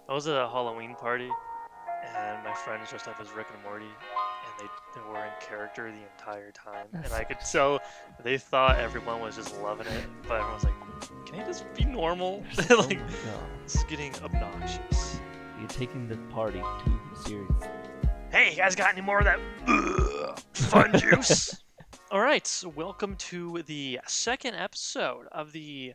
I was at a Halloween party, and my friends dressed up as Rick and Morty, and they were in character the entire time, and That's, I could tell they thought everyone was just loving it, but everyone's like, "Can I just be normal?" it's like, oh Like, my god, this is getting obnoxious. you're taking the party too seriously. Hey, you guys got any more of that fun juice? All right, so welcome to the second episode of the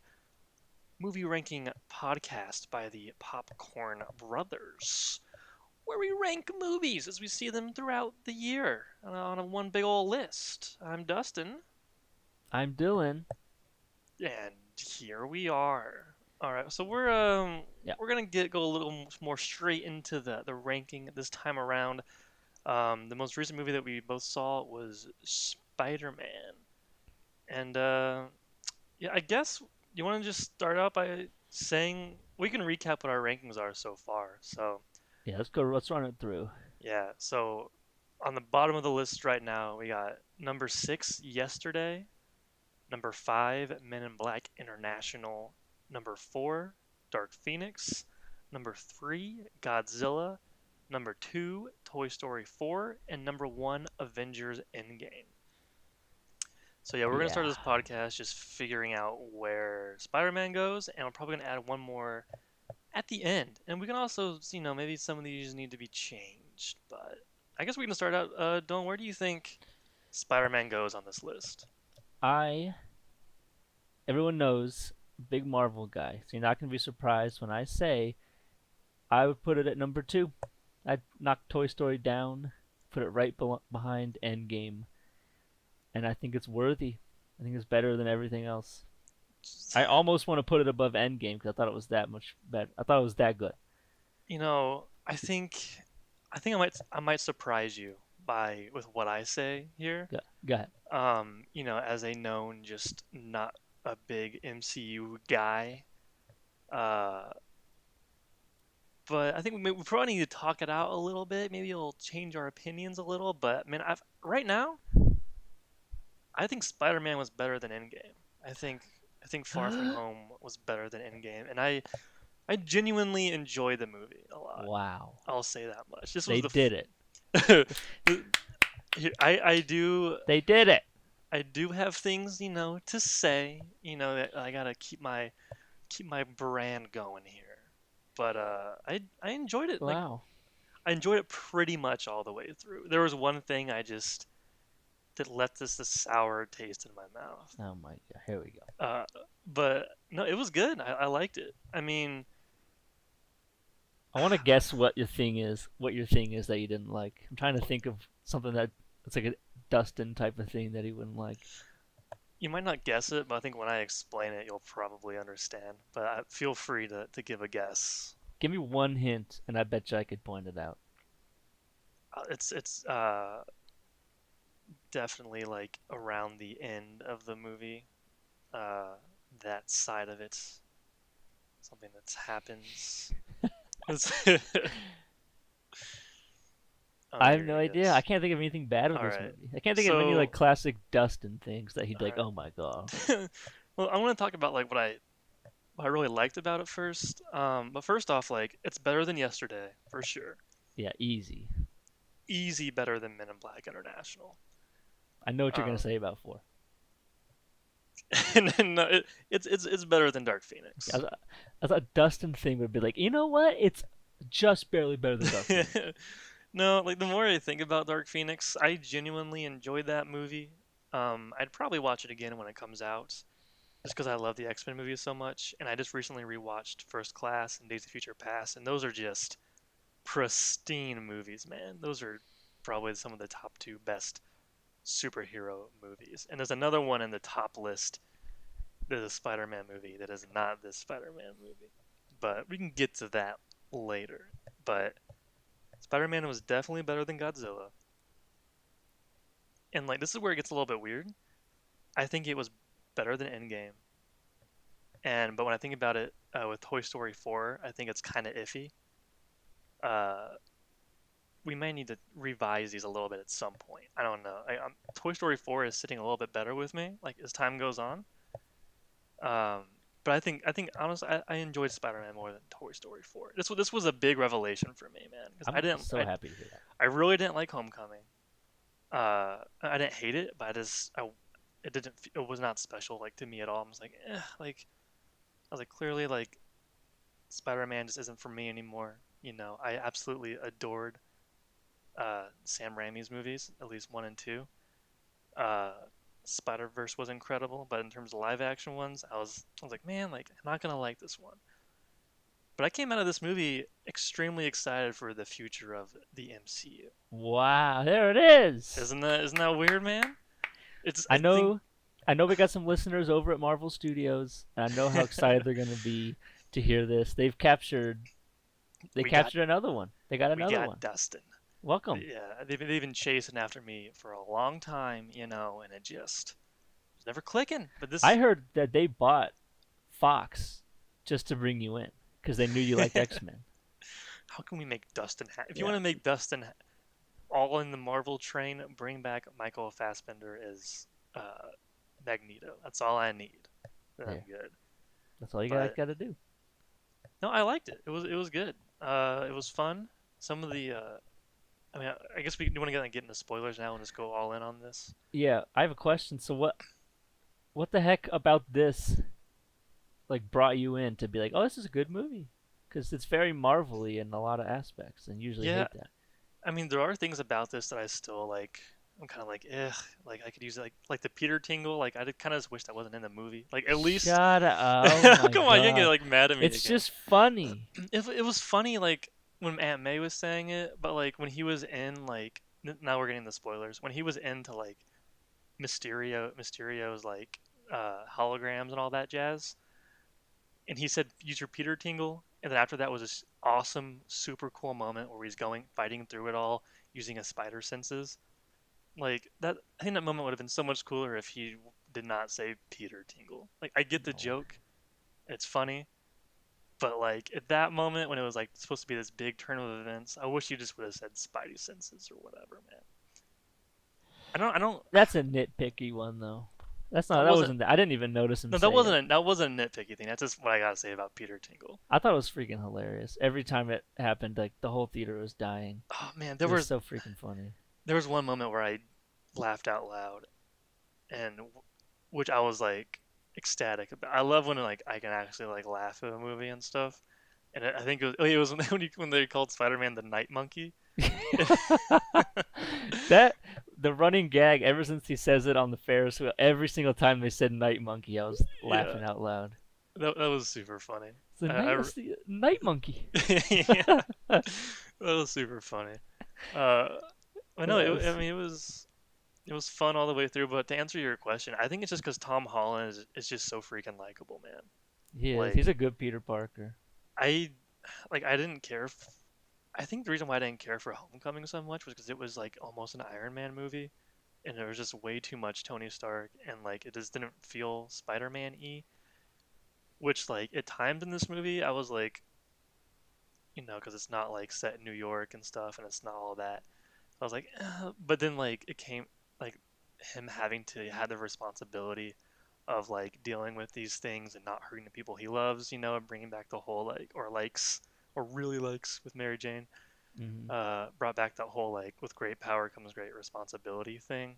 movie ranking podcast by the Popcorn Brothers, where we rank movies as we see them throughout the year on a one big old list. I'm Dustin, I'm Dylan. and here we are. All right, so we're Yeah, we're gonna go a little more straight into the ranking this time around. The most recent movie that we both saw was Spider-Man, and yeah, I guess you want to just start out by saying we can recap what our rankings are so far. So yeah. Let's go. Let's run it through. yeah, so on the bottom of the list right now, we got number six, Yesterday. Number five, Men in Black International. Number four, Dark Phoenix. Number three, Godzilla. Number two, Toy Story 4. And number one, Avengers Endgame. So yeah, we're gonna start Yeah. this podcast just figuring out where Spider-Man goes, and we're probably gonna add one more at the end. And we can also, maybe some of these need to be changed. But I guess we can start out. Dylan, where do you think Spider-Man goes on this list? I. Everyone knows, big Marvel guy. So you're not gonna be surprised when I say I would put it at number two. I'd knock Toy Story down, put it right behind Endgame, and I think it's worthy. I think it's better than everything else. I almost want to put it above Endgame because I thought it was that much better. I thought it was that good. I think I might surprise you by with what I say here. Go ahead. As a known just not a big MCU guy, uh, but I think we probably need to talk it out a little bit. Maybe it'll change our opinions a little. But man, right now I think Spider-Man was better than Endgame. I think Far From Home was better than Endgame, and I genuinely enjoy the movie a lot. Wow. I'll say that much. This was They the did it. I do They did it. I do have things to say. That I gotta keep my brand going here. But I enjoyed it. Like Wow. I enjoyed it pretty much all the way through. There was one thing I just that left this sour taste in my mouth. Oh my god. Here we go. Uh, but no, it was good. I liked it. I mean, I want to guess what your thing is. What your thing is that you didn't like. I'm trying to think of something that it's like a Dustin type of thing that he wouldn't like. you might not guess it, but I think when I explain it, you'll probably understand. But feel free to give a guess. Give me one hint, and I bet you I could point it out. It's definitely like around the end of the movie. Uh, that side of it, something that happens. Oh, I have here no it idea. is. I can't think of anything bad with All this right. movie. I can't think of any So, like classic Dustin things that he'd all like. right. Oh my god. Well, I want to talk about like what I really liked about it first. But first off, like it's better than Yesterday for sure. Yeah, easy. Easy better than Men in Black International. I know what you're gonna Um, say about four. and then it's better than Dark I Phoenix. thought, I thought Dustin thing would be like, you know what? It's just barely better than Dark Phoenix. No, like the more I think about Dark Phoenix, I genuinely enjoyed that movie. I'd probably watch it again when it comes out, just because I love the X-Men movies so much. And I just recently rewatched First Class and Days of Future Past, and those are just pristine movies, man. Those are probably some of the top two best superhero movies. And there's another one in the top list. There's a Spider-Man movie that is not this Spider-Man movie, but we can get to that later. But Spider-Man was definitely better than Godzilla. And like this is where it gets a little bit weird. I think it was better than Endgame. But when I think about it with Toy Story 4, I think it's kind of iffy. Uh, we may need to revise these a little bit at some point. I don't know. Toy Story 4 is sitting a little bit better with me, like as time goes on. Um, But I think honestly, I enjoyed Spider-Man more than Toy Story 4. This was a big revelation for me, man, because I'm so happy to hear that. I really didn't like Homecoming. I didn't hate it, but it didn't it was not special like to me at all. I was like, like I was like clearly like Spider-Man just isn't for me anymore. I absolutely adored Sam Raimi's movies, at least one and two. Uh, Spider-Verse was incredible, but in terms of live action ones, I was like, man, like I'm not gonna like this one. But I came out of this movie extremely excited for the future of the MCU. Wow, there it is. Isn't that weird, man? It's I I think know, I know we got some listeners over at Marvel Studios, and I know how excited they're gonna be to hear this. They we got captured another one. They got we another got one. Dustin. Welcome. Yeah, they've been chasing after me for a long time, and it just was never clicking. But I this, heard that they bought Fox just to bring you in because they knew you liked X Men. how can we make Dustin? If you Yeah, want to make Dustin all in the Marvel train, bring back Michael Fassbender as uh, Magneto. That's all I need. Then I'm yeah. good. That's all you But got to do. no, I liked it. It was good. It was fun. Some of the I mean, I guess we want to get into spoilers now and just go all in on this. Yeah, I have a question. So what the heck about this like brought you in to be like, oh, this is a good movie? Because it's very Marvel-y in a lot of aspects, and usually Yeah, hate that. I mean, there are things about this that I still like. I'm kind of like, like I could use it, like the Peter Tingle. Like I kind of just wish that wasn't in the movie. Like at least, Shut up! Oh my come on, you can get god, like mad at me it's again. just funny. It was funny, like when Aunt May was saying it, but like when he was in like now we're getting the spoilers. When he was into like Mysterio's like holograms and all that jazz, and he said use your Peter Tingle, and then after that was this awesome, super cool moment where he's going fighting through it all using his spider senses. Like that, I think that moment would have been so much cooler if he did not say Peter Tingle. Like I get the No. joke, it's funny, but like at that moment when it was like supposed to be this big turn of events, I wish you just would have said Spidey senses or whatever, man. I don't. That's a nitpicky one though. That's not. That That wasn't. wasn't. I didn't even notice him No, that say it. wasn't. That wasn't a nitpicky thing. That's just what I gotta say about Peter Tingle. I thought it was freaking hilarious. Every time it happened, like the whole theater was dying. Oh man, It was so freaking funny. there was one moment where I laughed out loud, and which I was like ecstatic about. I love when like I can actually like laugh at a movie and stuff. And I think it was when they called Spider-Man the Night Monkey. That the running gag ever since he says it on the Ferris wheel. Every single time they said night monkey, I was Yeah, laughing out loud. that was super funny. It's the I, night, it's the night monkey. yeah, that was super funny. Uh, I know. Uh, I mean, it was fun all the way through. But to answer your question, I think it's just because Tom Holland is just so freaking likable, man. he is. He's Like a good Peter Parker. I I didn't care. I think the reason why I didn't care for Homecoming so much was because it was like almost an Iron Man movie, and there was just way too much Tony Stark, and like it just didn't feel Spider-Man y. Which like at times in this movie, I was like, because it's not like set in New York and stuff, and it's not all that. I was like, but then like it came like him having to have the responsibility of like dealing with these things and not hurting the people he loves, and bringing back the whole like or likes or really likes with Mary Jane. Hmm. Brought back that whole like with great power comes great responsibility thing.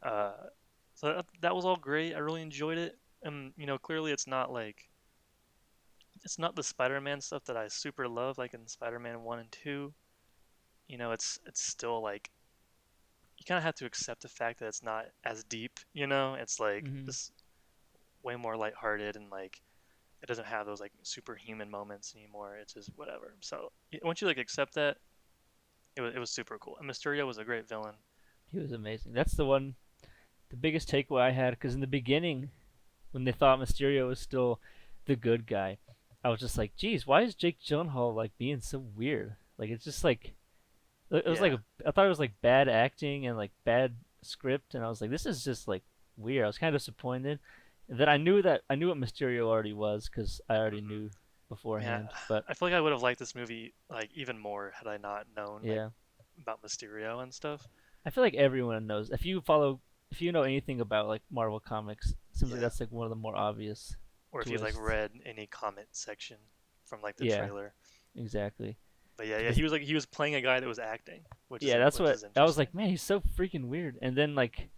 Uh, so that was all great. I really enjoyed it. And clearly it's not the Spider-Man stuff that I super love like in Spider-Man 1 and 2. It's still like you kind of have to accept the fact that it's not as deep. It's like Hmm. this way more lighthearted and like it doesn't have those like superhuman moments anymore. It's just whatever. So once you like accept that, it was super cool. And Mysterio was a great villain. He was amazing. That's the one. The biggest takeaway I had because in the beginning, when they thought Mysterio was still the good guy, I was just like, "Geez, why is Jake Gyllenhaal like being so weird? Like it's just like it was like Yeah, I thought it was like bad acting and like bad script, and I was like, this is just like weird. I was kind of disappointed. And then I knew what Mysterio already was because I already hmm knew man. beforehand. But I feel like I would have liked this movie like even more had I not known like yeah, about Mysterio and stuff. I feel like everyone knows if you know anything about like Marvel comics, it seems like Yeah, that's like one of the more obvious. or if you like twist. read any comment section from like the Yeah, trailer. exactly. But yeah, Because he was playing a guy that was acting, yeah, that's which what is I was interesting. like. Man, he's so freaking weird. And then like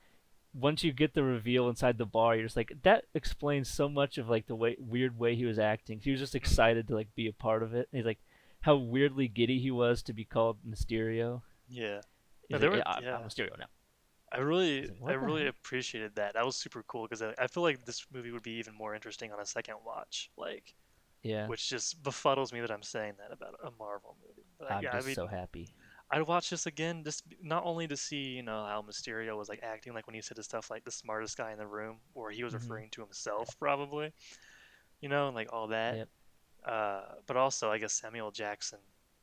once you get the reveal inside the bar, you're just like that explains so much of like the weird way he was acting. He was just Hmm. excited to like be a part of it. And he's like how weirdly giddy he was to be called Mysterio. Yeah. He's No, like, there were yeah, I'm yeah. Mysterio now. He's like, I what the really heck? appreciated that. That was super cool because I feel like this movie would be even more interesting on a second watch. Like, Yeah, which just befuddles me that I'm saying that about a Marvel movie. But I'm yeah, I just mean, so happy. I'd watch this again not only to see how Mysterio was like acting, like when he said his stuff like the smartest guy in the room, or he was Hmm. referring to himself probably, and like all that. Yep. But also I guess Samuel Jackson.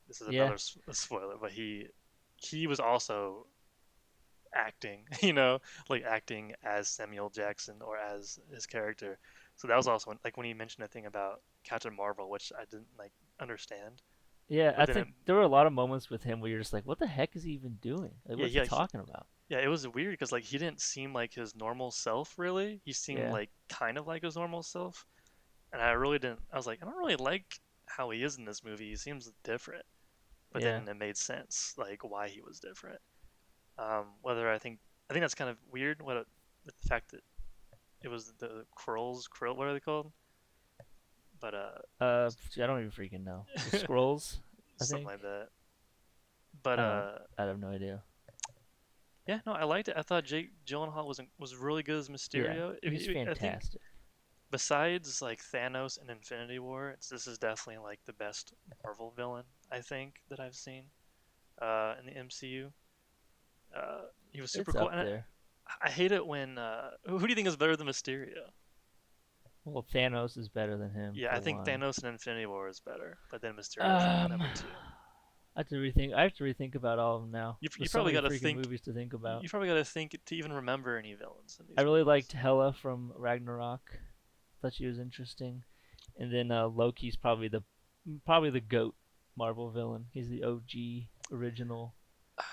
This is Yeah. another spoiler, but he was also acting, like acting as Samuel Jackson or as his character. So that was also like when he mentioned a thing about Captain Marvel, which I didn't like understand. Yeah, But I then it, think there were a lot of moments with him where you're just like, what the heck is he even doing? Like, yeah, what's he talking about? yeah, it was weird because like he didn't seem like his normal self really. He seemed Yeah, like kind of like his normal self, and I really didn't. I was like, I don't really like how he is in this movie. He seems different. But yeah. then it made sense like why he was different. Whether I think that's kind of weird. The fact that it was the Krill, what are they called? But I don't even freaking know. The scrolls, I something think. like that. But I don't. I have no idea. yeah, no, I liked it. I thought Jake Gyllenhaal was really good as Yeah, Mysterio. he's I think fantastic. besides like Thanos and Infinity War, this is definitely like the best Marvel villain I think that I've seen in the MCU. He was super It's cool, up and there. I hate it when who do you think is better than Mysterio? Well, Thanos is better than him Yeah, for I think one. Thanos and Infinity War is better, but then Mysterio is Um, number two. I have to rethink. I have to rethink about all of them now. You There's so probably many got to freaking think. movies to think about. You probably got to think to even remember any villains in I these really liked movies. Hela from Ragnarok. Thought she was interesting. And then Loki's probably the goat Marvel villain. He's the OG original.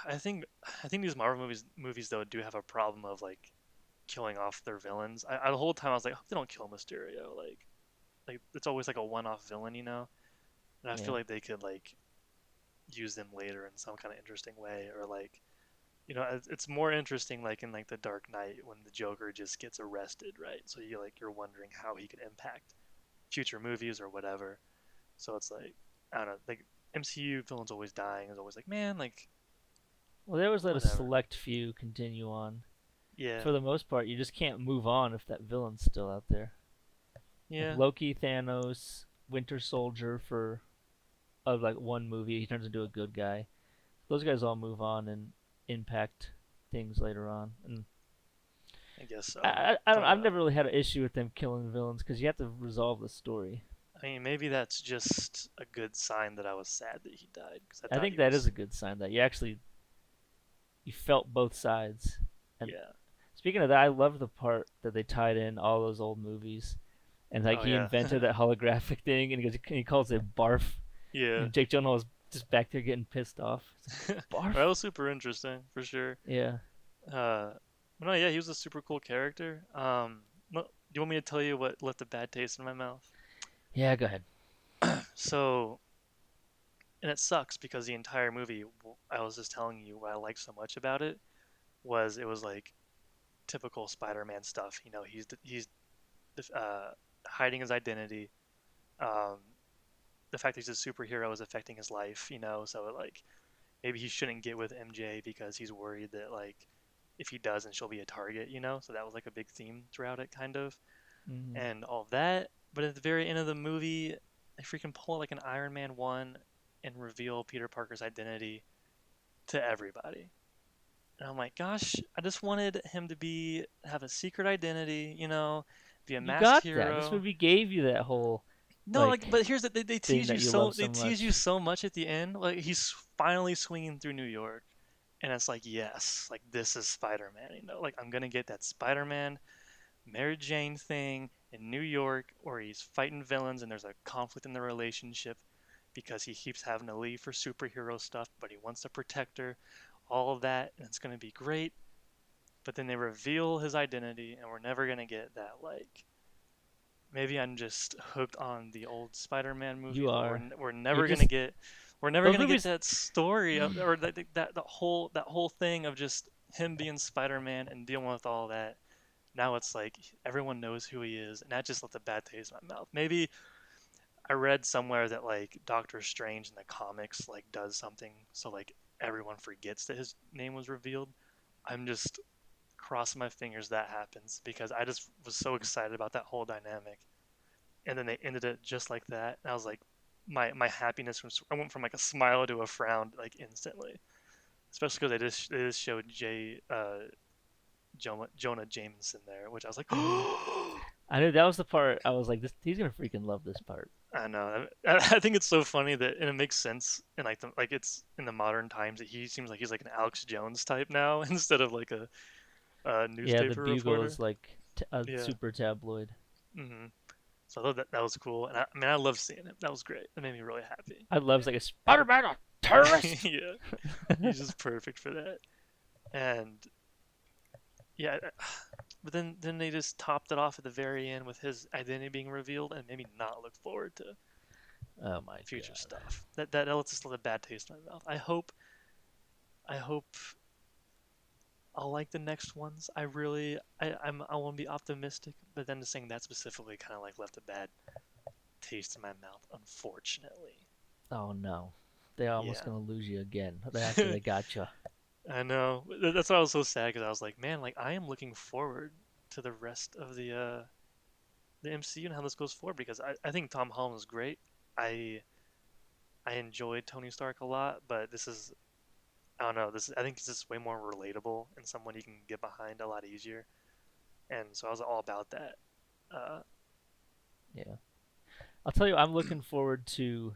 I think I think these Marvel movies though do have a problem of like killing off their villains. The whole time I was like, I hope they don't kill Mysterio. Like it's always like a one-off villain. And I feel Yeah. like they could like use them later in some kind of interesting way, or like it's more interesting like in like the Dark Knight when the Joker just gets arrested, right? So you're wondering how he could impact future movies or whatever. So it's like I don't know, like MCU villains always dying is always like man, like Well, they always let a whatever. select few continue on. Yeah, For the most part, you just can't move on if that villain's still out there. Like yeah, Loki, Thanos, Winter Soldier for of like one movie, he turns into a good guy. Those guys all move on and impact things later on. And I guess so. I don't. But I've never really had an issue with them killing villains because you have to resolve the story. I mean, maybe that's just a good sign that I was sad that he died because I I thought think he that is was a good sign that you felt both sides. And yeah. speaking of that, I love the part that they tied in all those old movies, and like Oh he yeah. invented that holographic thing, and he calls it barf, Yeah. and Jake Gyllenhaal was just back there getting pissed off. It's like, barf. That was super interesting for sure. Yeah, Uh, but no, yeah, he was a super cool character. Do you want me to tell you what left a bad taste in my mouth? yeah. Go ahead. So, and it sucks because the entire movie, I was just telling you what I liked so much about it was like typical Spider-Man stuff. He's hiding his identity. Um, the fact that he's a superhero is affecting his life. So like maybe he shouldn't get with MJ because he's worried that like if he doesn't, she'll be a target. So that was like a big theme throughout it, kind of, Hmm. and all of that. But at the very end of the movie, they freaking pull out like an Iron Man 1 and reveal Peter Parker's identity to everybody. And I'm like, gosh, I just wanted him to have a secret identity, be a You masked got that. This hero. movie gave you that whole No, like like, but here's they thing tease that you you so love so much. much at the end. Like he's finally swinging through New York, and it's like, yes, like this is Spider-Man. Like I'm gonna get that Spider-Man Mary Jane thing in New York, where he's fighting villains and there's a conflict in the relationship because he keeps having to leave for superhero stuff, but he wants to protect her. All of that, and it's gonna be great. But then they reveal his identity, and we're never gonna get that like maybe I'm just hooked on the old Spider-Man You movies, but are. we're You're never gonna just get we're never those gonna get movies. that story of, or that whole thing of just him being Spider-Man and dealing with all that. Now it's like everyone knows who he is, and that just left a bad taste in my mouth. Maybe I read somewhere that like Doctor Strange in the comics like does something so like everyone forgets that his name was revealed. I'm just crossing my fingers that happens because I just was so excited about that whole dynamic, and then they ended it just like that. And I was like, my happiness from I went from like a smile to a frown like instantly, especially because they just showed Jonah Jameson there, which I was like, oh. I knew that was the part. I was like, this. He's gonna freaking love this part. I know. I think it's so funny that, and it makes sense, and like it's in the modern times that he seems like he's like an Alex Jones type now instead of like a Yeah, the newspaper Bugle reporter. is like a Yeah. super tabloid. hmm So I thought that was cool, and I mean I love seeing it. That was great. That made me really happy. I love like a Spider-Man, a terrorist. Yeah, he's just perfect for that. And yeah, but then they just topped it off at the very end with his identity being revealed, and made me not look forward to Oh my future god. stuff. That lets us let a bad taste in my mouth. I hope I'll like the next ones. I want to be optimistic, but then just saying that specifically kind of like left a bad taste in my mouth, unfortunately. Oh no. They're almost Yeah. gonna lose you again after they got you. I know. That's why I was so sad because I was like, man, like I am looking forward to the rest of the MCU and how this goes forward because I think Tom Holland is great. I I enjoyed Tony Stark a lot, but this is I don't know. I think this is way more relatable and someone you can get behind a lot easier. And so I was all about that. Uh, Yeah. I'll tell you, I'm looking forward to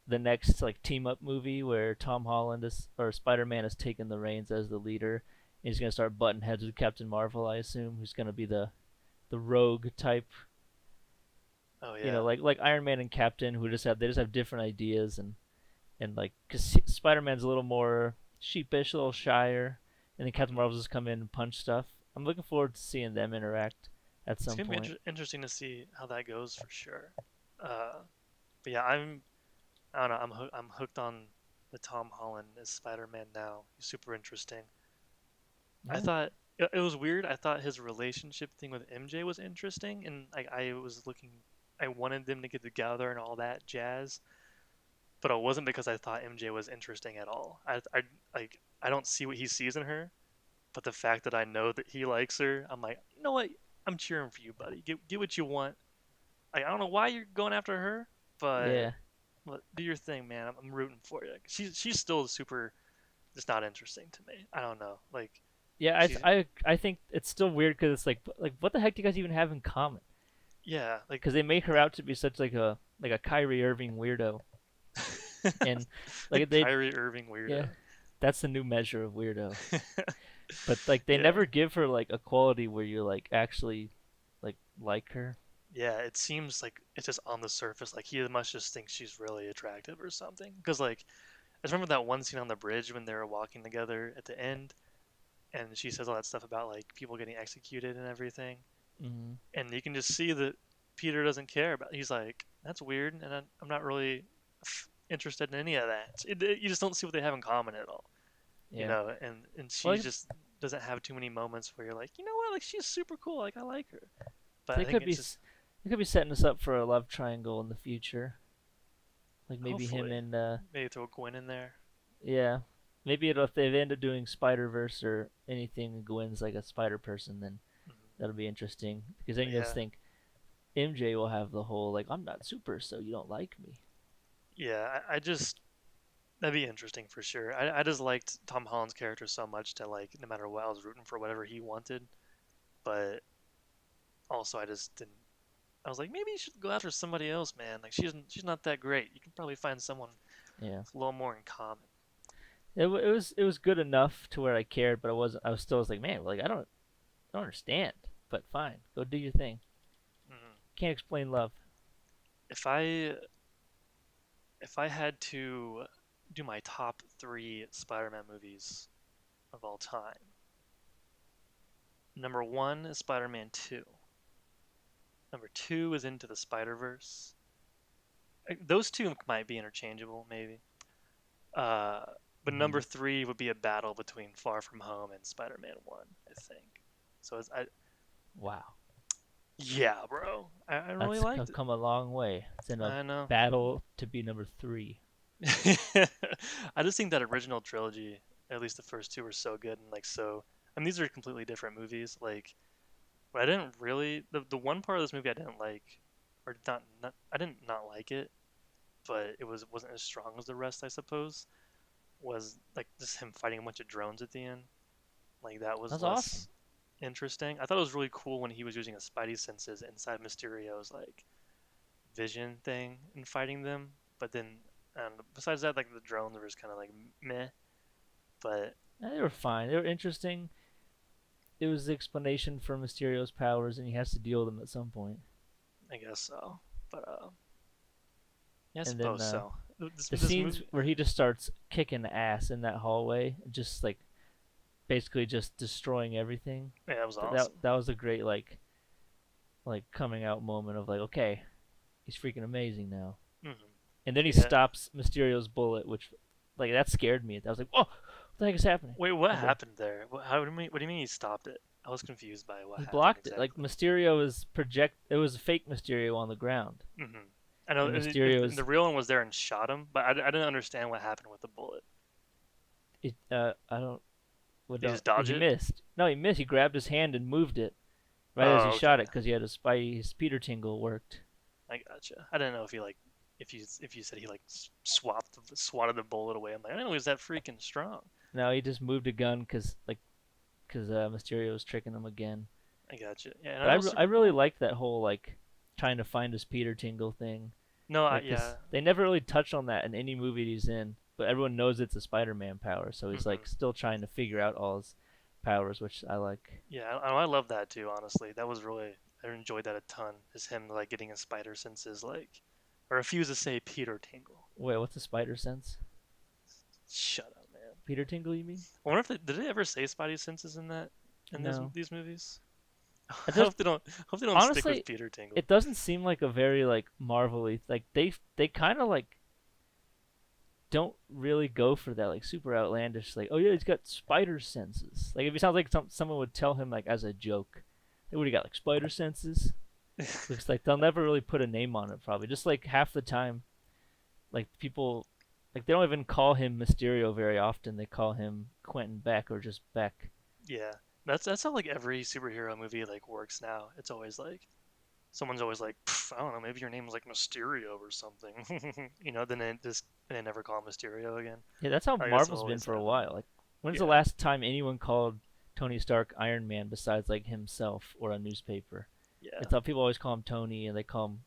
the next like team up movie where Tom Holland is or Spider-Man has taken the reins as the leader. And he's gonna start butting heads with Captain Marvel, I assume, who's gonna be the rogue type. oh You know, yeah. like Iron Man and Captain, who just have different ideas and like because Spider-Man's a little more sheepish, a little shyer, and then Captain hmm Marvel's just come in and punch stuff. I'm looking forward to seeing them interact at It's some gonna be point. interesting to see how that goes for sure. But yeah, I don't know. I'm hooked on the Tom Holland as Spider-Man now. He's super interesting. I Yeah, thought it was weird. I thought his relationship thing with MJ was interesting, and like I wanted them to get together and all that jazz. But it wasn't because I thought MJ was interesting at all. I don't see what he sees in her, but the fact that I know that he likes her, I'm like, you know what? I'm cheering for you, buddy. Get what you want. Like, I don't know why you're going after her, but yeah, do your thing, man. I'm rooting for you. She's still super, just not interesting to me. I don't know. Like yeah. she's I think it's still weird because it's like what the heck do you guys even have in common? yeah, like Because they make her out to be such like a Kyrie Irving weirdo, and the like they Kyrie Irving yeah, weirdo. that's the new measure of weirdo. But like they Yeah. never give her like a quality where you like actually like her. Yeah, it seems like it's just on the surface. Like he must just think she's really attractive or something. Because like I just remember that one scene on the bridge when they were walking together at the end, and she says all that stuff about like people getting executed and everything, Mm-hmm. and you can just see that Peter doesn't care about. He's like, that's weird, and I'm not really interested in any of that. You just don't see what they have in common at all, you Yeah. know. And Well, she just doesn't have too many moments where you're like, you know what, like she's super cool, like I like her. But they I think could it's be just they could be setting us up for a love triangle in the future. Like maybe him hopefully and maybe throw Gwen in there. yeah, maybe it'll, if they end up doing Spider Verse or anything, and Gwen's like a spider person, then Mhm. that'll be interesting. Because then But you just yeah, think MJ will have the whole like I'm not super, so you don't like me. yeah, I just that'd be interesting for sure. I just liked Tom Holland's character so much to like no matter what I was rooting for whatever he wanted. But also I just didn't. I was like maybe you should go after somebody else, man. Like she's not that great. You can probably find someone Yeah, with a little more in common. it was good enough to where I cared, but I was still was like man, like I don't understand. But fine, go do your thing. Mhm. Can't explain love. If I had to do my top three Spider-Man movies of all time, number one is Spider-Man 2. Number two is Into the Spider Verse. Those two might be interchangeable, maybe. Uh, but Mm-hmm. number three would be a battle between Far From Home and Spider-Man One, I think. So Wow, yeah, bro, I really that's liked it. come a long way. It's in a I know. battle to be number three. I just think that original trilogy, at least the first two, were so good and like so. I mean, these are completely different movies. Like, but I didn't really the one part of this movie I didn't like, or not I didn't not like it, but wasn't as strong as the rest, I suppose. Was like just him fighting a bunch of drones at the end. Like that was That's awesome. less interesting. I thought it was really cool when he was using his spidey senses inside Mysterio's like vision thing and fighting them. But then, besides that, like the drones were just kind of like meh. But They were fine. They were interesting. It was the explanation for Mysterio's powers, and he has to deal with them at some point. I guess so. But yeah, I And then suppose so. This the this scenes movie, where he just starts kicking ass in that hallway, just like basically just destroying everything. yeah, that was That awesome. that was a great like coming out moment of like, okay, he's freaking amazing now. Hmm. And then he Yeah. stops Mysterio's bullet, which like that scared me. I was like, "Whoa, what the heck is happening?" Wait, what And then happened there? What do you mean he stopped it? I was confused by what he happened blocked it. Like exactly. Mysterio was project. It was a fake Mysterio on the ground, Hmm. I know and and Mysterio's the real one was there and shot him, but I didn't understand what happened with the bullet. I don't. What He don't just dodged he it. missed? No, he missed. He grabbed his hand and moved it right as he Oh, shot okay. it because he had a spy. His Peter Tingle worked. I gotcha. I didn't know if he like if you said he like swatted the bullet away. I'm like, I didn't know he was that freaking strong. No, he just moved a gun because Mysterio was tricking him again. I gotcha. Yeah, and But that was I super really cool. liked that whole like trying to find his Peter Tingle thing. No, Like, yeah. cause they never really touch on that in any movie he's in, but everyone knows it's a Spider-Man power, so he's Hmm. like still trying to figure out all his powers, which I like. Yeah, I love that too. Honestly, that was really I enjoyed that a ton. Is him like getting his spider senses like. I refuse to say Peter Tingle. Wait, what's a spider sense? Shut up, man. Peter Tingle, you mean? I wonder if did they ever say Spidey senses in that in No. these movies? It I does hope they don't stick with honestly. Peter Tingle. It doesn't seem like a very like Marvel-y like they kind of like don't really go for that like super outlandish like oh yeah he's got spider senses like if it sounds like someone would tell him like as a joke hey, what do you got like spider senses looks like they'll never really put a name on it probably just like half the time like people like they don't even call him Mysterio very often they call him Quentin Beck or just Beck. Yeah, that's how like every superhero movie like works now. It's always like someone's always like, I don't know, maybe your name's like Mysterio or something. Then they never call him Mysterio again. Yeah, that's how Like that's Marvel's been always for a happening. while like when's the Yeah, last time anyone called Tony Stark Iron Man besides like himself or a newspaper. yeah, It's how people always call him Tony, and they call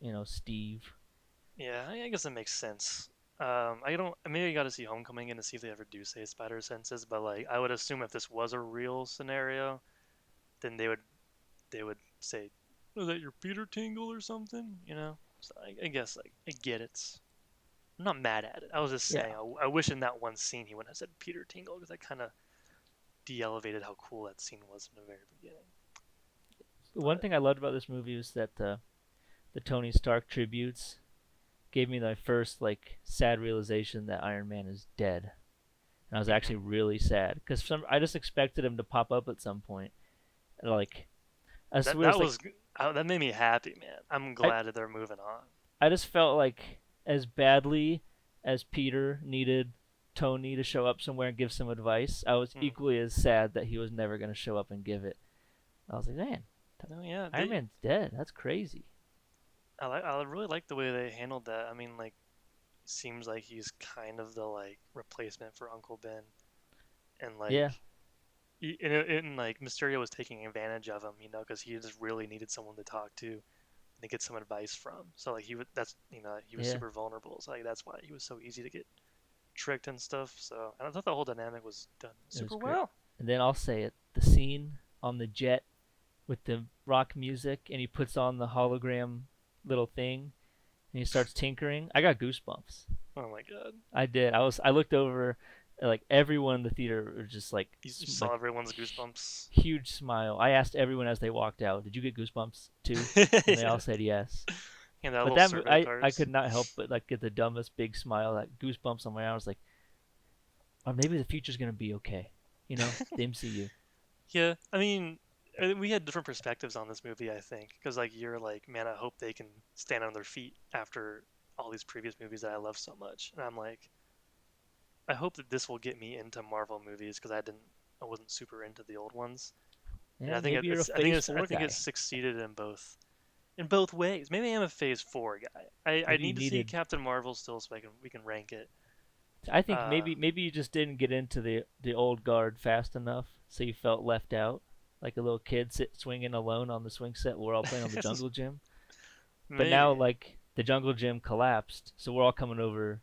him, Steve. yeah. I guess that makes sense. I don't. Maybe I got to see Homecoming and to see if they ever do say spider senses. But like, I would assume if this was a real scenario, then they would say, "Was that your Peter Tingle or something?" So I guess like I get it. I'm not mad at it. I was just Yeah. saying. I wish in that one scene he wouldn't have said Peter Tingle because that kind of de-elevated how cool that scene was in the very beginning. One But thing I loved about this movie was that the Tony Stark tributes gave me my first like sad realization that Iron Man is dead, and I was actually mhm. really sad because I just expected him to pop up at some point. And, like I that swear, that it's like was that made me happy, man. I'm I glad that they're moving on. I just felt like as badly as Peter needed Tony to show up somewhere and give some advice, I was Mm. equally as sad that he was never going to show up and give it. I was like, man, No, yeah, Iron Man's dead. That's crazy. I really like the way they handled that. I mean, like, seems like he's kind of the like replacement for Uncle Ben, and Yeah, like, and like Mysterio was taking advantage of him, because he just really needed someone to talk to and to get some advice from. So like he was yeah, super vulnerable. So like that's why he was so easy to get tricked and stuff. So and I thought the whole dynamic was done it was super great. well. And then I'll say it: the scene on the jet with the rock music, and he puts on the hologram little thing, and he starts tinkering. I got goosebumps. Oh my god. I did. I looked over Like everyone in the theater was just like You like saw everyone's goosebumps. huge smile. I asked everyone as they walked out, "Did you get goosebumps too?" And they all Yeah. said yes. And that But little circle I cards. could not help but like get the dumbest big smile, that goosebumps on my arm. I was like, or maybe the future's gonna be okay. You know, the MCU. Yeah, I mean, we had different perspectives on this movie, I think, because like you're like, man, I hope they can stand on their feet after all these previous movies that I love so much, and I'm like, I hope that this will get me into Marvel movies because I wasn't super into the old ones, and Yeah, maybe you're a Phase I 4 think it's guy. succeeded in both ways. Maybe I am a Phase Four guy. I Maybe you need to see needed. Captain Marvel still so we can rank it. I think Uh, maybe you just didn't get into the old guard fast enough, so you felt left out, like a little kid swinging alone on the swing set. We're all playing on the jungle gym, but now maybe. like the jungle gym collapsed, so we're all coming over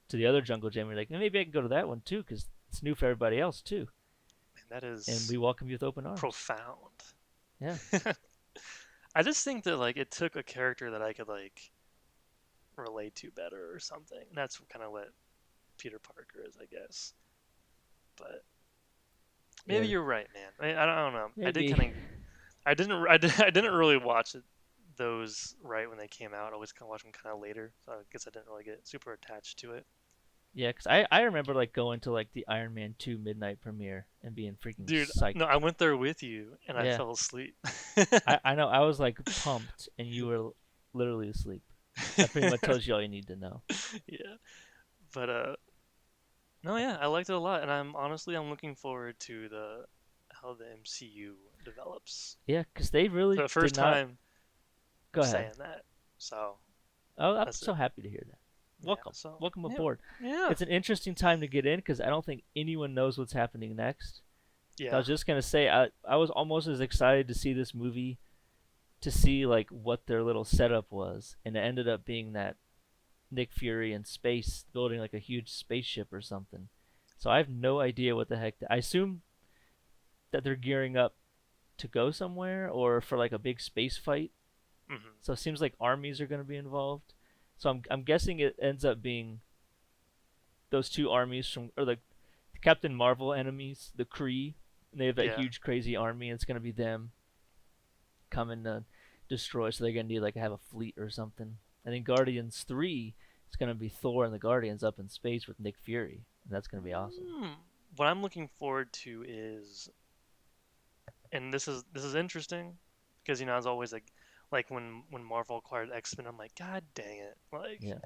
to the other jungle gym. You're like, maybe I can go to that one too, because it's new for everybody else too, Man, that and is we welcome you with open arms. profound. Yeah, I just think that like it took a character that I could like relate to better or something. And that's kind of what Peter Parker is, I guess. But maybe yeah, you're right, man. I don't know. maybe. I didn't really watch those right when they came out. I always kind of watch them kind of later, so I guess I didn't really get super attached to it. Yeah, cause I remember like going to like the Iron Man 2 midnight premiere and being freaking Dude, no, I psyched. went there with you and I Yeah, fell asleep. I know I was like pumped and you were literally asleep. That pretty much tells you all you need to know. Yeah, but no, yeah, I liked it a lot, and I'm looking forward to the how the MCU develops. Yeah, cause they For really the did first not. time, Go ahead. saying that. So Oh, I'm that's so it. happy to hear that. Yeah. Welcome, So welcome yeah, aboard. yeah, It's an interesting time to get in because I don't think anyone knows what's happening next. I yeah. was just gonna say I was almost as excited to see this movie to see like what their little setup was, and it ended up being that Nick Fury in space building like a huge spaceship or something. So I have no idea what the heck. I assume that they're gearing up to go somewhere or for like a big space fight. Hmm. So it seems like armies are going to be involved. So I'm guessing it ends up being those two armies from or like the Captain Marvel enemies, the Kree. And they have that Yeah. huge crazy army. And it's going to be them coming to destroy. So they're going to need like have a fleet or something. And then Guardians 3, it's going to be Thor and the Guardians up in space with Nick Fury. And that's going to be awesome. What I'm looking forward to is, and this is interesting, because you know, as always, like when Marvel acquired X-Men, I'm like, God dang it! Like, Yeah.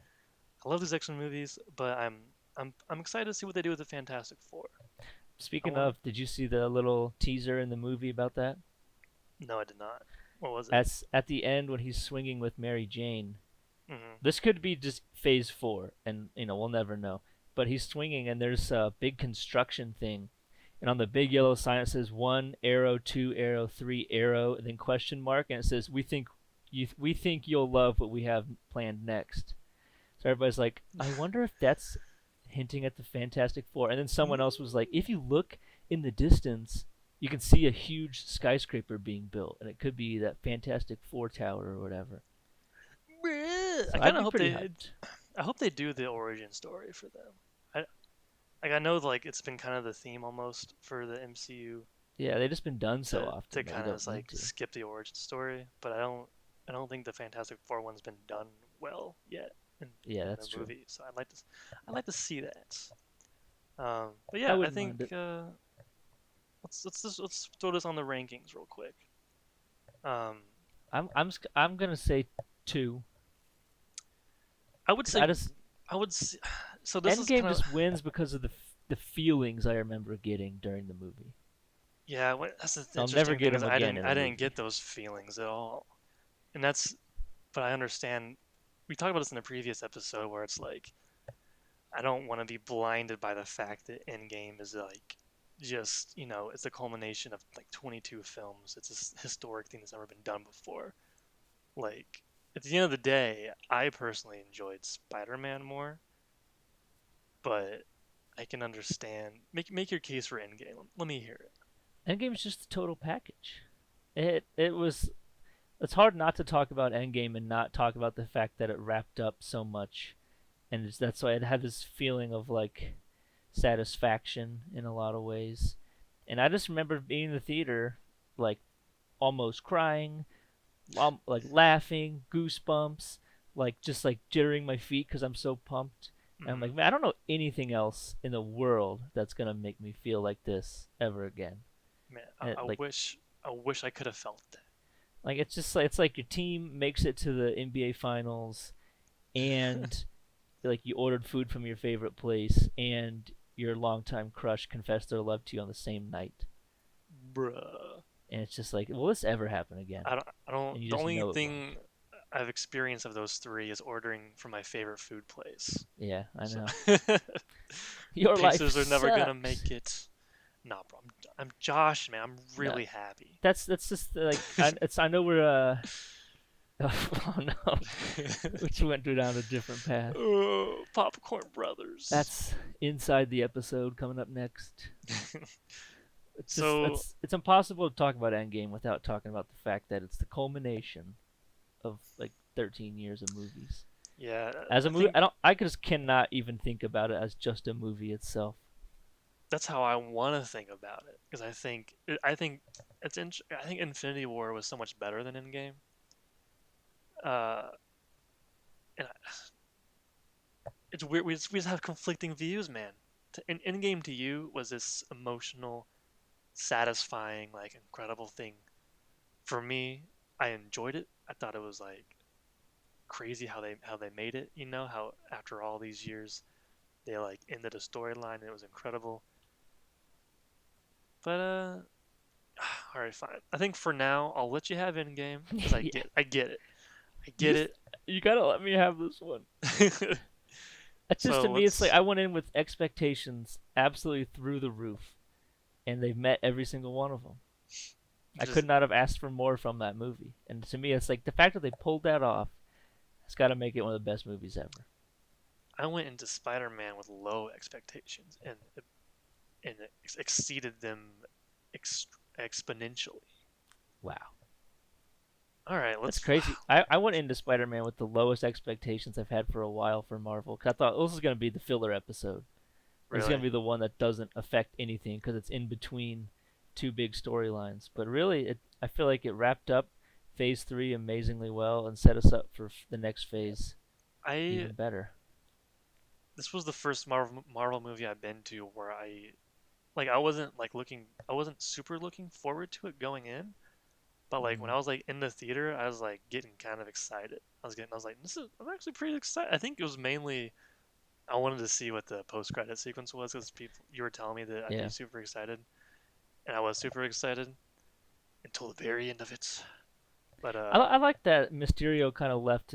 I love these X-Men movies, but I'm excited to see what they do with the Fantastic Four. I Speaking want. of, did you see the little teaser in the movie about that? No, I did not. What was it? At the end when he's swinging with Mary Jane. Hmm. This could be just phase 4 and we'll never know. But he's swinging and there's a big construction thing. And on the big yellow sign it says 1 arrow, 2 arrow, 3 arrow and then question mark and it says we think you'll love what we have planned next. So everybody's like, I wonder if that's hinting at the Fantastic Four. And then someone else was like, if you look in the distance, you can see a huge skyscraper being built, and it could be that Fantastic Four tower or whatever. I So I'd kind of be hope pretty hyped. I hope they do the origin story for them. I I know like it's been kind of the theme almost for the MCU Yeah, they've just been done so to often that you kind of don't need like to. skip the origin story, but I don't think the Fantastic Four one's been done well yet Yeah, in that's the true. movie. So I'd like to see that. But I yeah, I wouldn't think mind it. let's throw this on the rankings real quick. Um, I'm gonna say 2 I would because I say just I would s so this is Endgame kind of just wins because of the feelings I remember getting during the movie. yeah. That's the I'll never interesting get thing is them again in I a didn't movie. get those feelings at all, and that's but I understand. We talked about this in the previous episode where it's like I don't want to be blinded by the fact that Endgame is like just you know it's a culmination of like 22 films. It's a historic thing that's never been done before. Like at the end of the day, I personally enjoyed Spider-Man more, but I can understand. Make your case for Endgame. Let me hear it. Endgame's just the total package. It was it's hard not to talk about Endgame and not talk about the fact that it wrapped up so much, and that's why it had this feeling of like satisfaction in a lot of ways. And I just remember being in the theater, like almost crying, like laughing, goosebumps, like just like jittering my feet because I'm so pumped. And I'm Hmm. like, man, I don't know anything else in the world that's gonna make me feel like this ever again. Man, And I wish I could have felt that. like it's just like it's like your team makes it to the NBA finals, and like you ordered food from your favorite place, and your longtime crush confessed their love to you on the same night. Bruh. And it's just like, will this ever happen again? I don't. And you The just only know it won't. thing I've experienced of those three is ordering from my favorite food place. Yeah, I So know. the Your life Pacers are never gonna sucks. make it. Nah, bro. I'm Josh, man. I'm No, really happy. that's just like I know we're oh no, which went down a different path. Oh, Popcorn Brothers. That's inside the episode coming up next. It's just So it's impossible to talk about Endgame without talking about the fact that it's the culmination of like 13 years of movies. yeah, As a I movie, think I just cannot even think about it as just a movie itself. that's how I want to think about it because I think I think Infinity War was so much better than Endgame. Uh, and it's weird. We just have conflicting views, man. Endgame to you was this emotional, satisfying, like incredible thing. For me, I enjoyed it. I thought it was like crazy how they made it. You know how after all these years they like ended a storyline and it was incredible. But all right, fine. I think for now I'll let you have Endgame because Yeah, I get it, I you get just you gotta let me have this one. it. It's just to So me, it's like let's I went in with expectations absolutely through the roof, and they've met every single one of them. I just could not have asked for more from that movie, and to me, it's like the fact that they pulled that off has got to make it one of the best movies ever. I went into Spider-Man with low expectations and exceeded them ex- exponentially. Wow. All right, That's let's crazy. I went into Spider Man with the lowest expectations I've had for a while for Marvel. Cause I thought, oh, this is going to be the filler episode. This is going to really. be the one that doesn't affect anything because it's in between two big storylines. But really, I feel like it wrapped up phase three amazingly well and set us up for the next phase I even better. This was the first Marvel movie I've been to where I wasn't like looking I wasn't super looking forward to it going in, but like when Mm. I was like in the theater, I was like getting kind of excited. I was like I'm actually pretty excited. I think it was mainly I wanted to see what the post credit sequence was because people you were telling me that I'd be Yeah. super excited, and I was super excited until the very end of it. But I like that Mysterio kind of left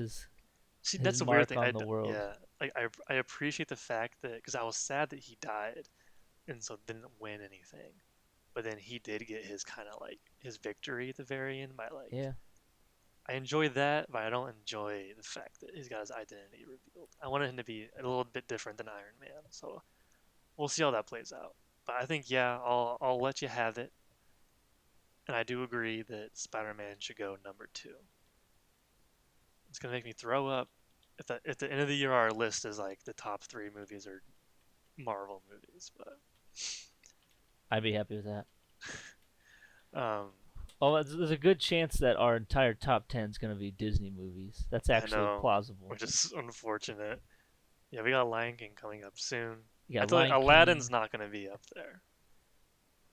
see, his that's the weird mark thing. on the world. Yeah, like I appreciate the fact that because I was sad that he died and so didn't win anything. But then he did get his kind of like his victory at the very end by like Yeah. I enjoy that, but I don't enjoy the fact that he's got his identity revealed. I wanted him to be a little bit different than Iron Man, so we'll see how that plays out. But I think yeah, I'll let you have it, and I do agree that Spider-Man should go number two. It's gonna make me throw up at the end of the year our list is like the top three movies are Marvel movies, but I'd be happy with that. um, Well, there's a good chance that our entire top 10 is going to be Disney movies. That's I actually know, plausible. which is unfortunate. Yeah, we got Lion King coming up soon. You I got feel like Lion Aladdin's King. not gonna be up there.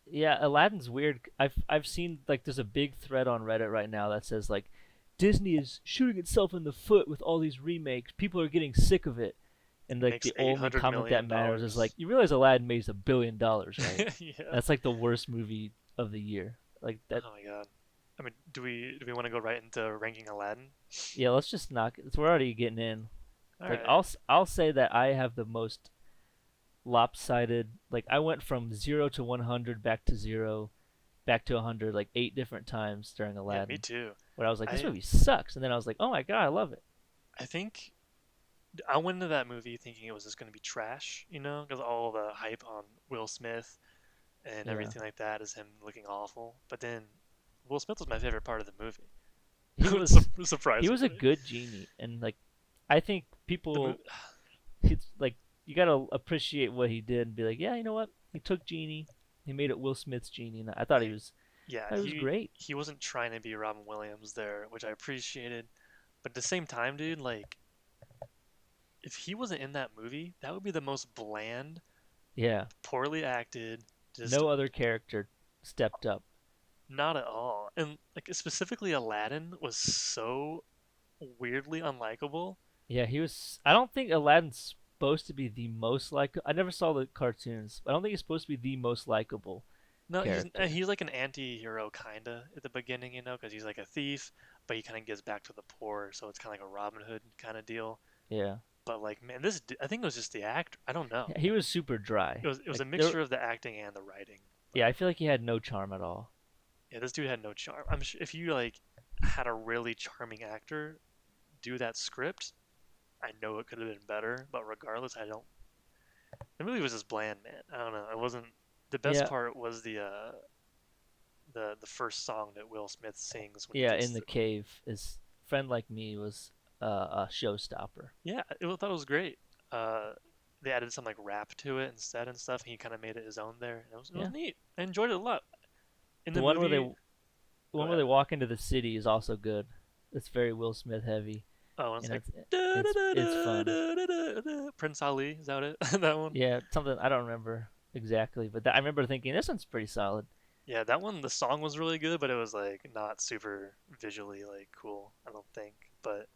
Yeah, Aladdin's weird. I've seen like there's a big thread on Reddit right now that says like Disney is shooting itself in the foot with all these remakes. People are getting sick of it. And like Makes the eight only hundred comment that million matters is like dollars. you realize Aladdin made $1 billion, right? Yeah. That's like the worst movie of the year. Like that. Oh my god. I mean, do we want to go right into ranking Aladdin? Yeah, let's just knock it. We're already getting in. All Like right. I'll say that I have the most lopsided. Like I went from 0 to 100, back to 0, back to 100, like 8 different times during Yeah, me Aladdin. too. Where I was like, this I movie sucks, and then I was like, oh my god, I love it. I think I went into that movie thinking it was just gonna be trash, you know, because all the hype on Will Smith and Yeah, everything like that is him looking awful. But then Will Smith was my favorite part of the he movie, he was a surprisingly. good genie, and like I think The people, movie, it's like you gotta appreciate what he did and be like, yeah, you know what? He took Genie, he made it Will Smith's Genie, and Like, yeah, I thought he was great. he wasn't trying to be Robin Williams there, which I appreciated. But at the same time, dude, like if he wasn't in that movie, that would be the most bland, Yeah, poorly acted, just no other character stepped up. not at all. And like specifically Aladdin was so weirdly unlikable. Yeah, he was. I don't think Aladdin's supposed to be the most like. I never saw the cartoons. I don't think he's supposed to be the most likable No, character. he's like an anti-hero kinda at the beginning, you know, because he's like a thief, but he kind of gives back to the poor, so it's kind of like a Robin Hood kind of deal. Yeah, But like, man, I think it was just the actor. I don't know. he was super dry. It was Like a there, mixture of the acting and the writing. yeah, But I feel like he had no charm at all. yeah, this dude had no charm. I'm sure if you like had a really charming actor do that script, I know it could have been better. But regardless, I don't. The movie was just bland, man. I don't know. It wasn't. The best Yeah, part was the first song that Will Smith sings when he yeah. gets In the the. cave, his friend like me was a showstopper. Yeah, I thought it was great. Uh, they added some like rap to it instead and stuff, and he kind of made it his own there. And it was Yeah, neat. I enjoyed it a lot. In the the one where movie, the go one where ahead. they walk into the city is also good. It's very Will Smith heavy, Oh, and it's and like it's fun. Prince Ali. Is that it? That one? Yeah, something I don't remember exactly, but I remember thinking this one's pretty solid. Yeah, that one. The song was really good, but it was like not super visually like cool. I don't think. But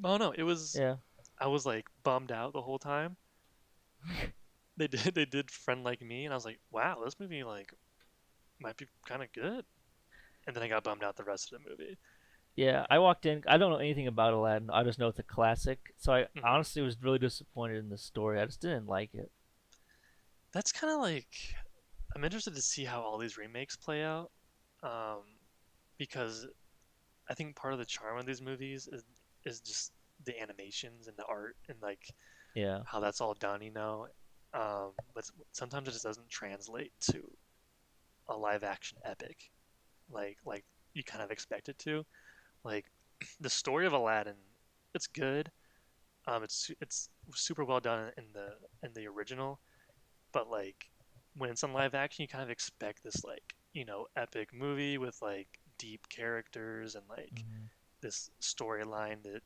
oh no, it was. Yeah, I was like bummed out the whole time. They did Friend Like Me, and I was like, wow, this movie like might be kind of good. And then I got bummed out the rest of the movie. yeah. I walked in. I don't know anything about Aladdin. I just know it's a classic. So I Hmm. honestly was really disappointed in the story. I just didn't like it. That's kind of like I'm interested to see how all these remakes play out, um, because I think part of the charm of these movies is just the animations and the art and like Yeah, how that's all done, you know. But sometimes it just doesn't translate to a live action epic, like you kind of expect it to. Like the story of Aladdin, it's good. It's super well done in the original, but like when it's in live action, you kind of expect this like epic movie with like deep characters and like hmm this storyline that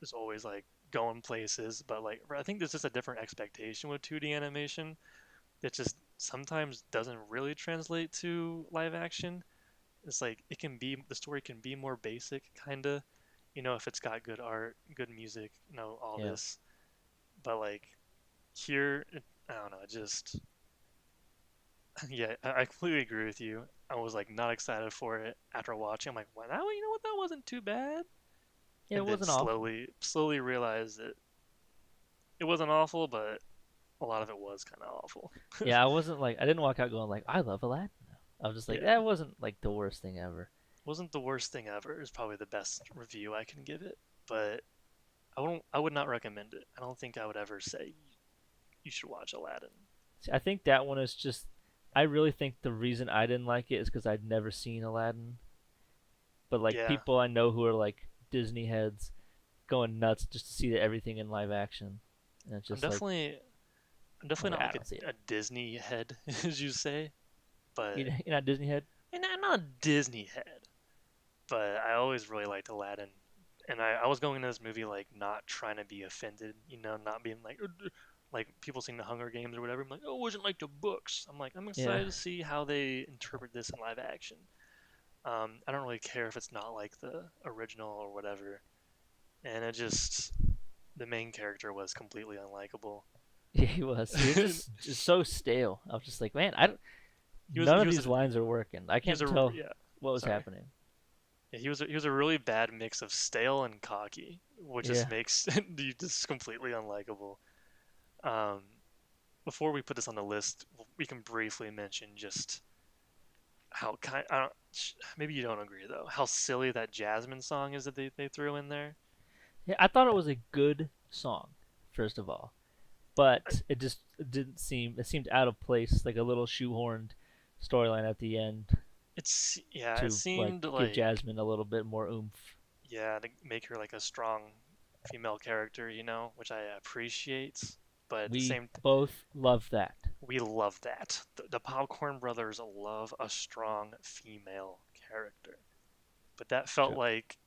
is always like going places. But like I think there's just a different expectation with 2D animation that just sometimes doesn't really translate to live action. It's like the story can be more basic, kinda, if it's got good art, good music, all yeah, this. But like here, I don't know, it just yeah, I completely agree with you. I was like not excited for it after watching. I'm like, wow, you know what, that wasn't too bad. yeah. It And then wasn't awful. slowly realized that it wasn't awful, but a lot of it was kind of awful. Yeah, I wasn't like I didn't walk out going like I love Aladdin. I was just like Yeah, that wasn't like the worst thing ever. wasn't the worst thing ever. Is probably the best review I can give it, but I would not recommend it. I don't think I would ever say you should watch Aladdin. See, I think that one is just. I really think the reason I didn't like it is because I'd never seen Aladdin. But like Yeah, people I know who are like Disney heads going nuts just to see everything in live action, and it's I'm just like definitely I'm I'm definitely like not I like don't see it. a Disney head, as you say, but You're not Disney head. and I'm not a Disney head, but I always really liked Aladdin. And I was going into this movie like not trying to be offended, not being like people seeing the Hunger Games or whatever. I'm like, oh, it wasn't like the books. I'm like, I'm Yeah, excited to see how they interpret this in live action. I don't really care if it's not like the original or whatever. And the main character was completely unlikable. yeah, he was. He was just so stale. I was just like, man, I don't, none He of was these lines are working. I he was can't a tell yeah. what was Sorry. happening. Yeah, he was a really bad mix of stale and cocky, which just Yeah, makes you just completely unlikable. Um, Before we put this on the list, we can briefly mention just how I don't, maybe you don't agree though, how silly that Jasmine song is that they threw in there. yeah. I thought it was a good song, first of all, but it just didn't seem. It seemed out of place, like a little shoehorned storyline at the end Yeah, it to like seemed give like Jasmine a little bit more oomph. yeah to make her like a strong. female character, which I appreciate. But at the We same, both love that. we love that. The Popcorn Brothers love a strong female character. But that felt True. like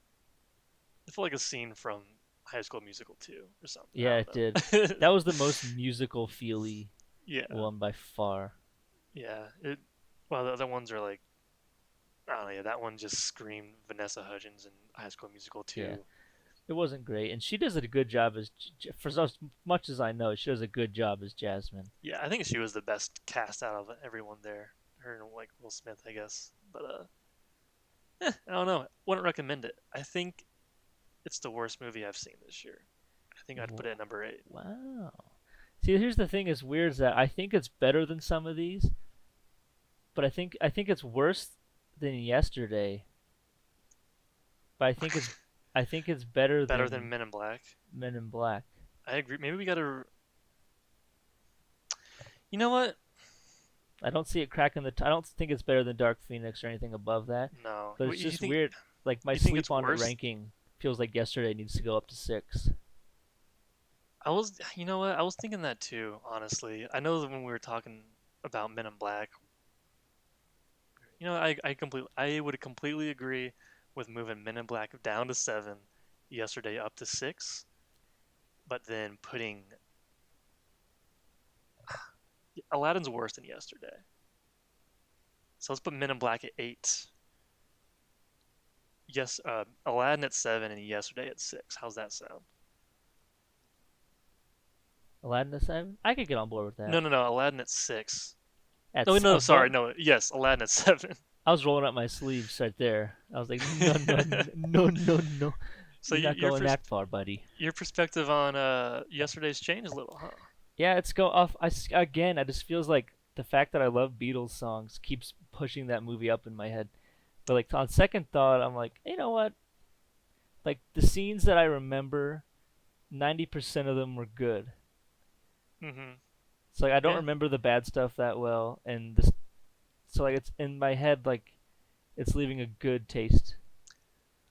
it felt like a scene from High School Musical 2 or something. I Yeah, it did. don't know. That was the most musical feely Yeah, one by far. yeah. Well, the other ones are like, I don't know. Yeah, that one just screamed Vanessa Hudgens in High School Musical Yeah, 2. it wasn't great, and she does a good job as, for as much as I know, she does a good job as Jasmine. Yeah, I think she was the best cast out of everyone there. Her and like Will Smith, I guess. But I don't know. Wouldn't recommend it. I think it's the worst movie I've seen this year. I think I'd put it at number 8. Wow. See, here's the thing: is weird is that I think it's better than some of these, but I think it's worse than yesterday. But I think it's better Better than than Men in Black. Men in Black. I agree. Maybe we gotta. You know what? I don't see it cracking I don't think it's better than Dark Phoenix or anything above that. No. But What, it's you just think? weird. Like my You think it's sleep on it worse? ranking feels like yesterday needs to go up to 6. I was. You know what? I was thinking that too. Honestly, I know that when we were talking about Men in Black, I would completely agree with moving Men in Black down to 7, yesterday up to 6, but then putting Aladdin's worse than yesterday. So let's put Men in Black at 8. Yes, Aladdin at 7 and yesterday at 6. How's that sound? Aladdin at 7. I could get on board with that. No, no, no. Aladdin at 6. At No, no, sorry, above, no. Yes, Aladdin at 7. I was rolling up my sleeves right there. I was like, no, no, no, no, no. So You're not going that far, buddy. your perspective on yesterday's changed a little, huh? Yeah, it's go off. Again, I just feels like the fact that I love Beatles songs keeps pushing that movie up in my head. But like on second thought, I'm like, you know what? Like the scenes that I remember, 90% of them were good. Mm-hmm. So like I don't Yeah, remember the bad stuff that well, and this, so like it's in my head like it's leaving a good taste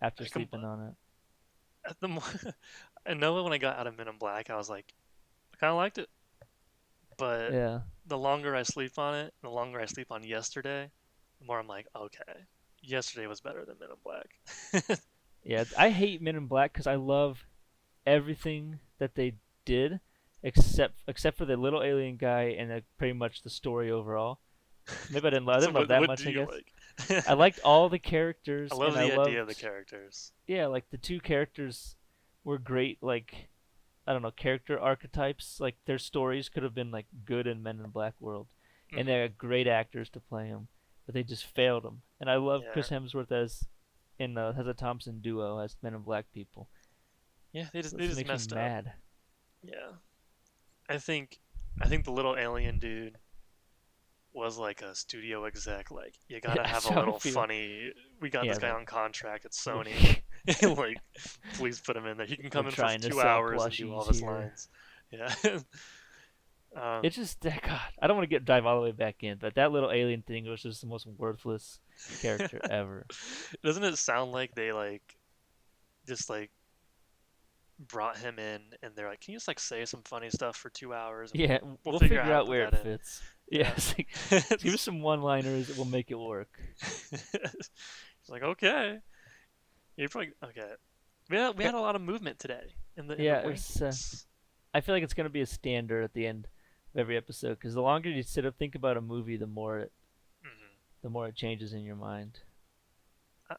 after I com- sleeping on it. at the mo- I know when I got out of Men in Black, I was like, I kind of liked it, but Yeah. the longer I sleep on it, the longer I sleep on yesterday, the more I'm like, okay, yesterday was better than Men in Black. Yeah, I hate Men in Black because I love everything that they did, except for the little alien guy and pretty much the story overall. Maybe I So didn't love what that what much. do I you guess like? I liked all the I characters, love and I the idea of the loved, characters. yeah, like the two characters were great. Like I don't know, character archetypes. Like their stories could have been like good in Men in Black world, and they Hmm. had great actors to play them, but they just failed them. And I love Yeah, Chris Hemsworth as in the Tessa Thompson duo as Men in Black people. yeah, So they this just makes me messed up. mad. Yeah, I think I think the little alien dude was like a studio exec. Like, you gotta have That's a how I little feel. funny. We got Yeah, this guy like on contract at we're Sony. Like, please put him in there. He can we're come in for trying to two sell hours and do all plushies of his here. lines. Yeah. It's just God. I don't want to get dive all the way back in, but that little alien thing was just the most worthless character ever. Doesn't it sound like they like just like brought him in and they're like, can you just like say some funny stuff for 2 hours and Yeah, we'll we'll figure out figure how to out put where that it in. fits. Yeah, Yeah. it's like, give us some one-liners. We'll make it work. It's like, okay. You're probably okay. We had a lot of movement today in the Yeah, it's. rankings. I feel like it's gonna be a standard at the end of every episode because the longer you sit up think about a movie, Hmm. the more it changes in your mind.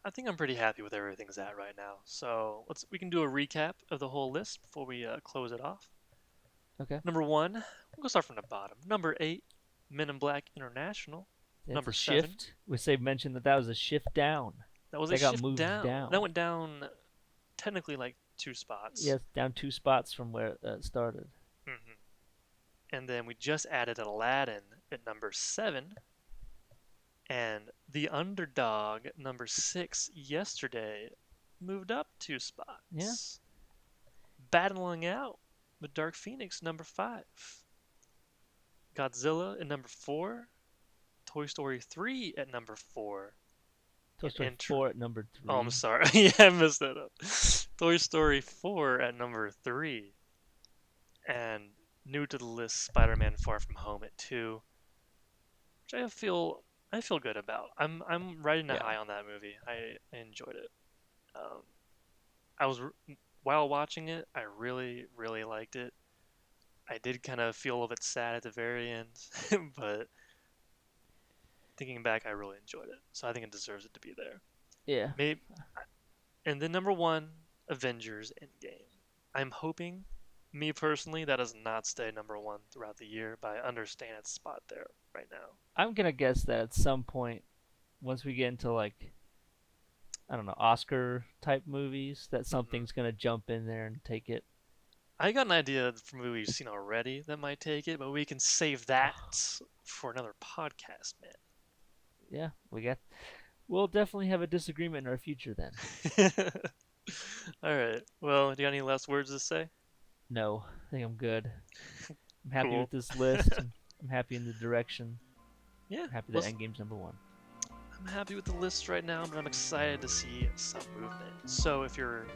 I think I'm pretty happy with everything's at right now. So we can do a recap of the whole list before we close it off. Okay, Number 1, we'll go start from the bottom. Number 8, Men in Black International. that's Number a 7, shift. We say mentioned that was a shift down. that was a That got shift moved down. That down. went down technically like 2 spots. Yes, down 2 spots from where it started. Hmm. And then we just added Aladdin at number 7. And the underdog, number 6, yesterday, moved up 2 spots. Yeah, Battling out with Dark Phoenix, number 5. Godzilla at number 4. Toy Story 3 at number 4. Toy Story 4 at number Oh, I'm 3. sorry. Yeah, I messed that up. Toy Story 4 at number 3. And new to the list, Spider-Man Far From Home at 2, which I feel good about. I'm riding a Yeah. high on that movie. I enjoyed it. Um, I was while watching it, I really really liked it. I did kind of feel a little bit sad at the very end, but thinking back, I really enjoyed it. So I think it deserves it to be there. Yeah. Maybe, and then number one, Avengers Endgame. I'm hoping, me personally, that does not stay number one throughout the year, but I understand its spot there right now. I'm going to guess that at some point, once we get into like, I don't know, Oscar type movies, that Hmm. something's going to jump in there and take it. I got an idea from a movie we've seen already that might take it, but we can save that for another podcast, Yeah, we'll definitely have a disagreement in our future then. man. All right. Well, do you got any last words to say? No, I think I'm good. I'm happy Cool. with this list. I'm happy in the direction. Yeah. I'm happy that Let's Endgame's number 1. I'm happy with the list right now, but I'm excited to see some movement. So if you're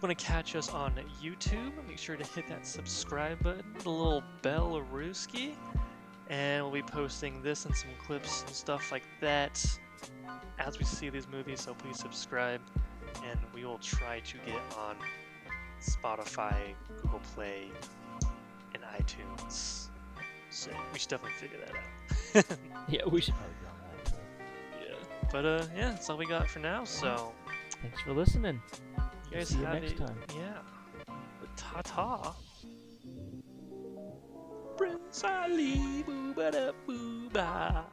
want to catch us on YouTube, make sure to hit that subscribe button, the little bell rooski, and we'll be posting this and some clips and stuff like that as we see these movies. So please subscribe, and we will try to get on Spotify, Google Play, and iTunes. So we should definitely figure that out. Yeah, we should probably go on that. Yeah. But yeah, that's all we got for now. So Thanks for listening. you guys See you have next a time. yeah. But ta-ta. Prince Ali, boo ba da boo ba.